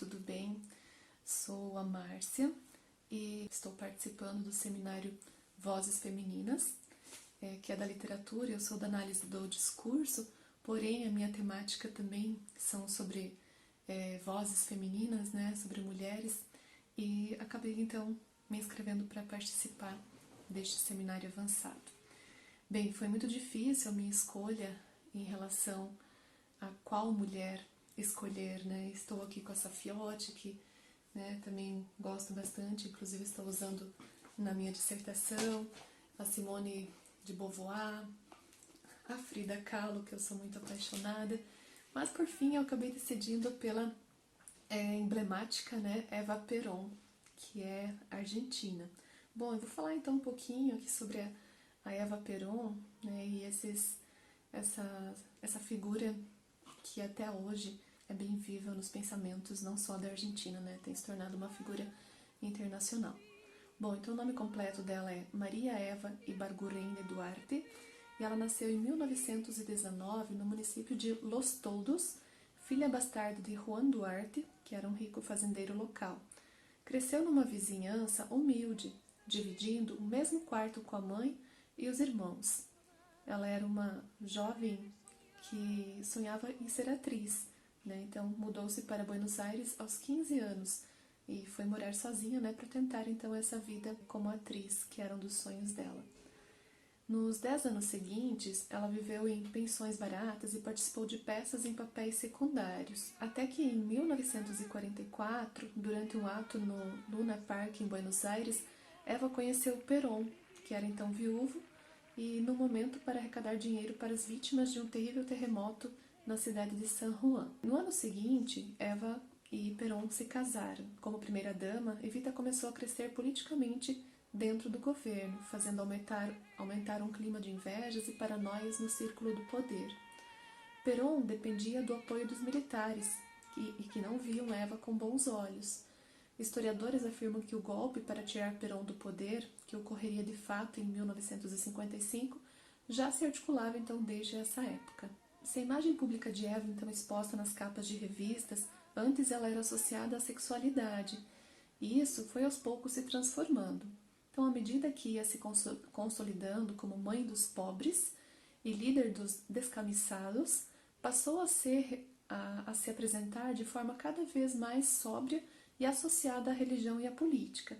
tudo bem? Sou a Márcia e estou participando do seminário Vozes Femininas, que é da literatura. Eu sou da análise do discurso, porém a minha temática também são sobre vozes femininas, né, sobre mulheres, e acabei então me inscrevendo para participar deste seminário avançado. Bem, foi muito difícil a minha escolha em relação a qual mulher escolher, né? Estou aqui com a Safiotti, que também gosto bastante, inclusive estou usando na minha dissertação, a Simone de Beauvoir, a Frida Kahlo, que eu sou muito apaixonada, mas por fim eu acabei decidindo pela emblemática, né, Eva Perón, que é argentina. Bom, eu vou falar então um pouquinho aqui sobre a Eva Perón, né, e essa figura que até hoje é bem viva nos pensamentos não só da Argentina, né? Tem se tornado uma figura internacional. Bom, então o nome completo dela é Maria Eva Ibargurrende Duarte, e ela nasceu em 1919 no município de Los Toldos, filha bastarda de Juan Duarte, que era um rico fazendeiro local. Cresceu numa vizinhança humilde, dividindo o mesmo quarto com a mãe e os irmãos. Ela era uma jovem que sonhava em ser atriz, né? Então mudou-se para Buenos Aires aos 15 anos e foi morar sozinha, né, para tentar então essa vida como atriz, que era um dos sonhos dela. Nos 10 anos seguintes, ela viveu em pensões baratas e participou de peças em papéis secundários, até que em 1944, durante um ato no Luna Park em Buenos Aires, Eva conheceu Perón, que era então viúvo, e no momento para arrecadar dinheiro para as vítimas de um terrível terremoto na cidade de San Juan. No ano seguinte, Eva e Perón se casaram. Como primeira-dama, Evita começou a crescer politicamente dentro do governo, fazendo aumentar um clima de invejas e paranoias no círculo do poder. Perón dependia do apoio dos militares, que não viam Eva com bons olhos. Historiadores afirmam que o golpe para tirar Perón do poder, que ocorreria de fato em 1955, já se articulava então desde essa época. Se a imagem pública de Eva então exposta nas capas de revistas, antes ela era associada à sexualidade, e isso foi aos poucos se transformando. Então, à medida que ia se consolidando como mãe dos pobres e líder dos descamisados, passou a se apresentar de forma cada vez mais sóbria e associada à religião e à política.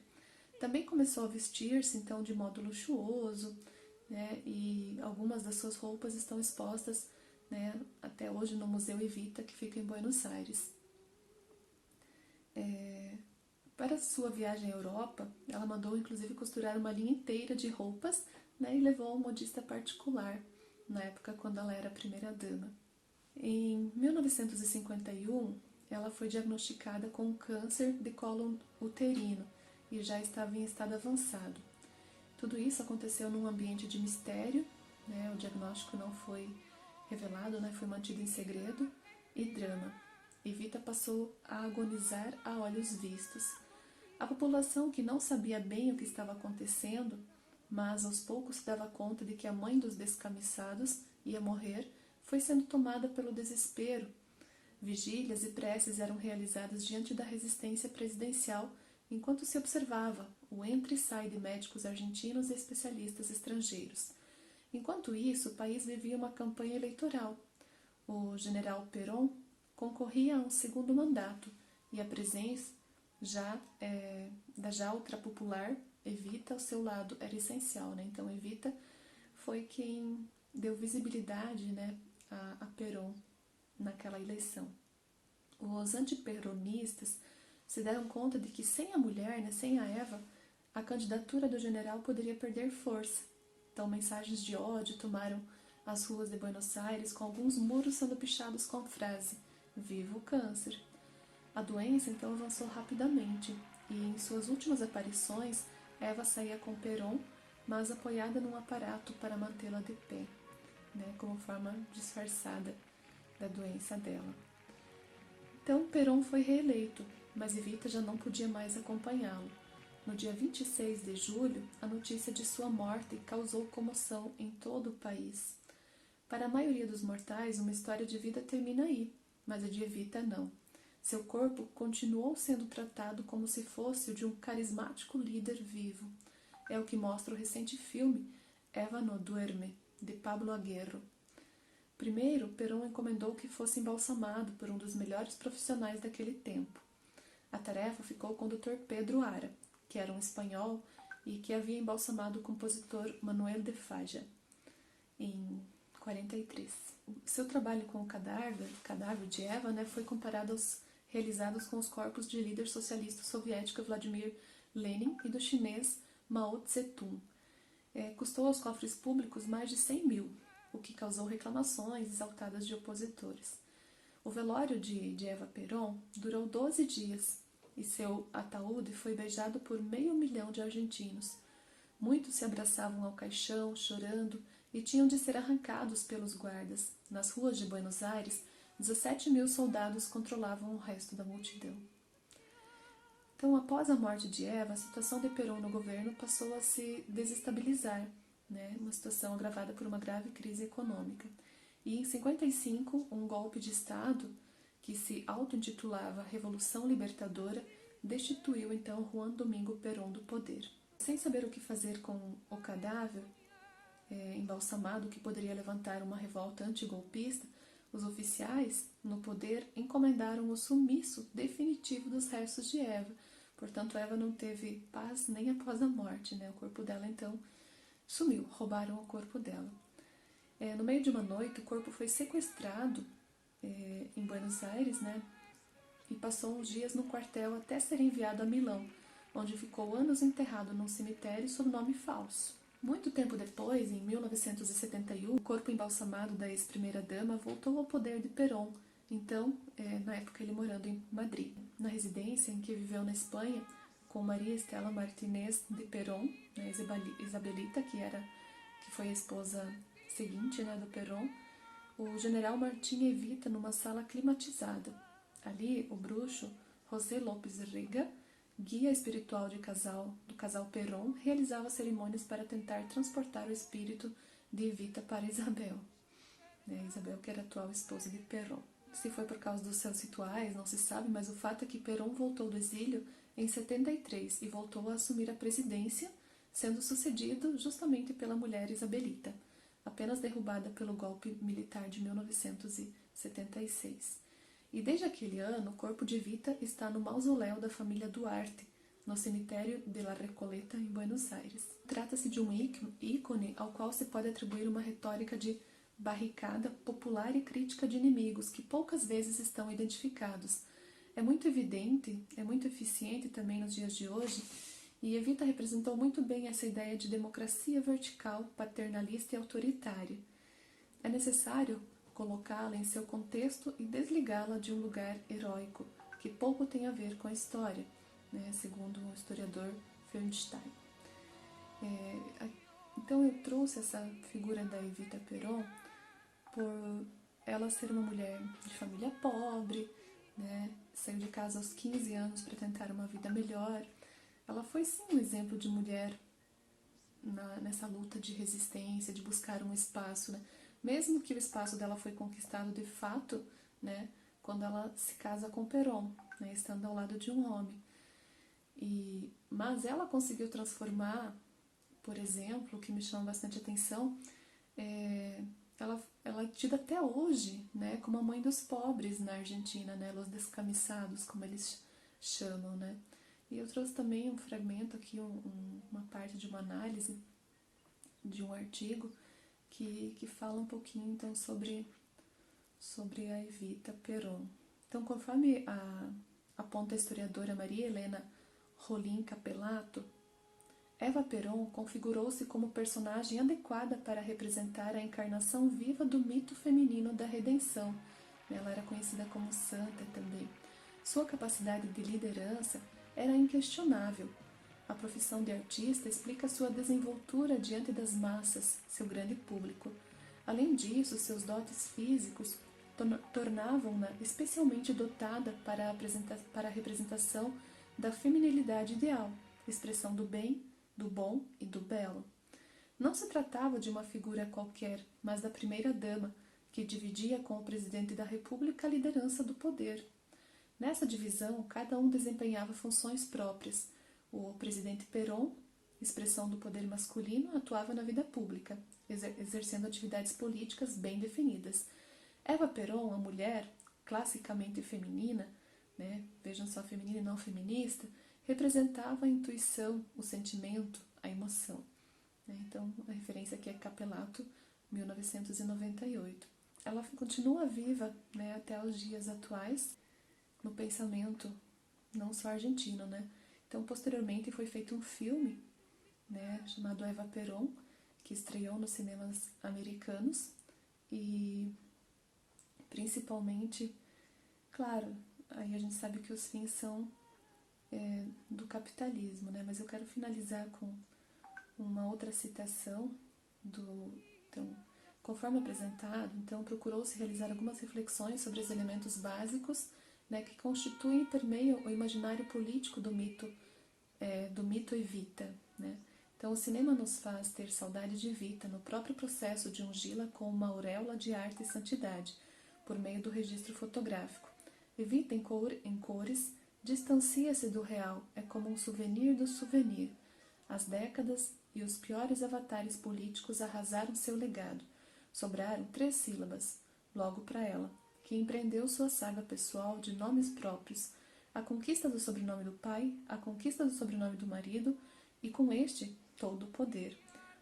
Também começou a vestir-se então de modo luxuoso, né, e algumas das suas roupas estão expostas, né, até hoje no Museu Evita, que fica em Buenos Aires. Para sua viagem à Europa, ela mandou inclusive costurar uma linha inteira de roupas, né, e levou a um modista particular, na época quando ela era primeira-dama. Em 1951, ela foi diagnosticada com câncer de colo uterino e já estava em estado avançado. Tudo isso aconteceu num ambiente de mistério, né, o diagnóstico não foi revelado, né, foi mantido em segredo, e drama. Evita passou a agonizar a olhos vistos. A população, que não sabia bem o que estava acontecendo, mas aos poucos se dava conta de que a mãe dos descamisados ia morrer, foi sendo tomada pelo desespero. Vigílias e preces eram realizadas diante da resistência presidencial, enquanto se observava o entra e sai de médicos argentinos e especialistas estrangeiros. Enquanto isso, o país vivia uma campanha eleitoral. O general Perón concorria a um segundo mandato e a presença da já ultrapopular Evita ao seu lado era essencial, né? Então Evita foi quem deu visibilidade, né, a Perón naquela eleição. Os antiperonistas se deram conta de que sem a mulher, né, sem a Eva, a candidatura do general poderia perder força. Então mensagens de ódio tomaram as ruas de Buenos Aires, com alguns muros sendo pichados com a frase "Viva o câncer!". A doença então avançou rapidamente e em suas últimas aparições Eva saía com Perón, mas apoiada num aparato para mantê-la de pé, né, como forma disfarçada da doença dela. Então Perón foi reeleito, mas Evita já não podia mais acompanhá-lo. No dia 26 de julho, a notícia de sua morte causou comoção em todo o país. Para a maioria dos mortais, uma história de vida termina aí, mas a de Evita não. Seu corpo continuou sendo tratado como se fosse o de um carismático líder vivo. É o que mostra o recente filme Eva no Duerme, de Pablo Aguerro. Primeiro, Perón encomendou que fosse embalsamado por um dos melhores profissionais daquele tempo. A tarefa ficou com o Dr. Pedro Ara, que era um espanhol e que havia embalsamado o compositor Manuel de Falla, em 43. Seu trabalho com o cadáver de Eva, foi comparado aos realizados com os corpos de líder socialista soviético Vladimir Lenin e do chinês Mao Tse-tung. Custou aos cofres públicos mais de 100 mil, o que causou reclamações exaltadas de opositores. O velório de Eva Perón durou 12 dias e seu ataúde foi beijado por 500 mil de argentinos. Muitos se abraçavam ao caixão, chorando, e tinham de ser arrancados pelos guardas. Nas ruas de Buenos Aires, 17 mil soldados controlavam o resto da multidão. Então, após a morte de Eva, a situação de Perón no governo passou a se desestabilizar, uma situação agravada por uma grave crise econômica. E em 55, um golpe de Estado, que se auto-intitulava Revolução Libertadora, destituiu então Juan Domingo Perón do poder. Sem saber o que fazer com o cadáver embalsamado, que poderia levantar uma revolta antigolpista, os oficiais no poder encomendaram o sumiço definitivo dos restos de Eva. Portanto, Eva não teve paz nem após a morte. O corpo dela, então, sumiu. Roubaram o corpo dela. No meio de uma noite, o corpo foi sequestrado em Buenos Aires, e passou uns dias no quartel até ser enviado a Milão, onde ficou anos enterrado num cemitério sob nome falso. Muito tempo depois, em 1971, o corpo embalsamado da ex-primeira-dama voltou ao poder de Perón, então, na época ele morando em Madrid. Na residência em que viveu na Espanha, com Maria Estela Martínez de Perón, Isabelita, que foi a esposa seguinte do Perón, o general Martín Evita numa sala climatizada. Ali, o bruxo José López Rega, guia espiritual do casal Perón, realizava cerimônias para tentar transportar o espírito de Evita para Isabel. Isabel, que era a atual esposa de Perón. Se foi por causa dos seus rituais, não se sabe, mas o fato é que Perón voltou do exílio em 73 e voltou a assumir a presidência, sendo sucedido justamente pela mulher Isabelita, apenas derrubada pelo golpe militar de 1976. E desde aquele ano, o corpo de Evita está no mausoléu da família Duarte, no cemitério de La Recoleta, em Buenos Aires. Trata-se de um ícone ao qual se pode atribuir uma retórica de barricada popular e crítica de inimigos, que poucas vezes estão identificados. É muito evidente, é muito eficiente também nos dias de hoje, e Evita representou muito bem essa ideia de democracia vertical, paternalista e autoritária. É necessário colocá-la em seu contexto e desligá-la de um lugar heróico, que pouco tem a ver com a história, segundo o historiador Fernstein. Então eu trouxe essa figura da Evita Perón por ela ser uma mulher de família pobre, saiu de casa aos 15 anos para tentar uma vida melhor. Ela foi sim um exemplo de mulher nessa luta de resistência, de buscar um espaço, mesmo que o espaço dela foi conquistado de fato, quando ela se casa com Perón, estando ao lado de um homem. Mas ela conseguiu transformar, por exemplo, o que me chama bastante atenção, ela é tida até hoje, como a mãe dos pobres na Argentina, los descamisados, como eles chamam, E eu trouxe também um fragmento aqui, uma parte de uma análise de um artigo que fala um pouquinho então sobre a Evita Perón. Então, conforme aponta a historiadora Maria Helena Rolim Capelato, Eva Perón configurou-se como personagem adequada para representar a encarnação viva do mito feminino da redenção. Ela era conhecida como santa também. Sua capacidade de liderança era inquestionável. A profissão de artista explica sua desenvoltura diante das massas, seu grande público. Além disso, seus dotes físicos tornavam-na especialmente dotada para a representação da feminilidade ideal, expressão do bem, do bom e do belo. Não se tratava de uma figura qualquer, mas da primeira-dama, que dividia com o presidente da República a liderança do poder. Nessa divisão, cada um desempenhava funções próprias. O presidente Perón, expressão do poder masculino, atuava na vida pública, exercendo atividades políticas bem definidas. Eva Perón, a mulher, classicamente feminina, né, vejam só, feminina e não feminista, representava a intuição, o sentimento, a emoção. Então, a referência aqui é Capelato, 1998. Ela continua viva, né, até os dias atuais, no pensamento não só argentino, né? Então, posteriormente foi feito um filme, né, chamado Eva Perón, que estreou nos cinemas americanos e principalmente, claro, aí a gente sabe que os fins são do capitalismo, né? Mas eu quero finalizar com uma outra citação então, conforme apresentado, então procurou-se realizar algumas reflexões sobre os elementos básicos, né, que constituem e permeiam o imaginário político do mito Evita, né? Então, o cinema nos faz ter saudade de Evita no próprio processo de ungí-la com uma auréola de arte e santidade, por meio do registro fotográfico. Evita em cores distancia-se do real, é como um souvenir do souvenir. As décadas e os piores avatares políticos arrasaram seu legado. Sobraram 3 sílabas, logo para ela, que empreendeu sua saga pessoal de nomes próprios, a conquista do sobrenome do pai, a conquista do sobrenome do marido e, com este, todo o poder.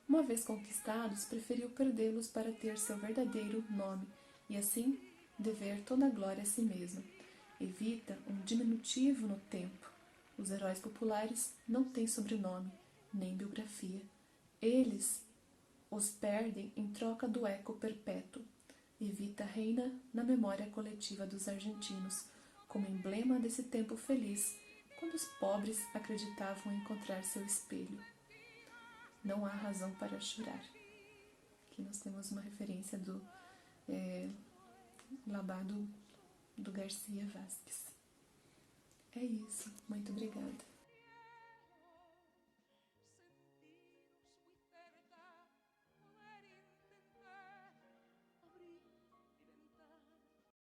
Uma vez conquistados, preferiu perdê-los para ter seu verdadeiro nome e, assim, dever toda a glória a si mesma. Evita um diminutivo no tempo. Os heróis populares não têm sobrenome, nem biografia. Eles os perdem em troca do eco perpétuo. Evita reina na memória coletiva dos argentinos, como emblema desse tempo feliz, quando os pobres acreditavam encontrar seu espelho. Não há razão para chorar. Aqui nós temos uma referência do Labado do Garcia Vázquez. É isso. Muito obrigada.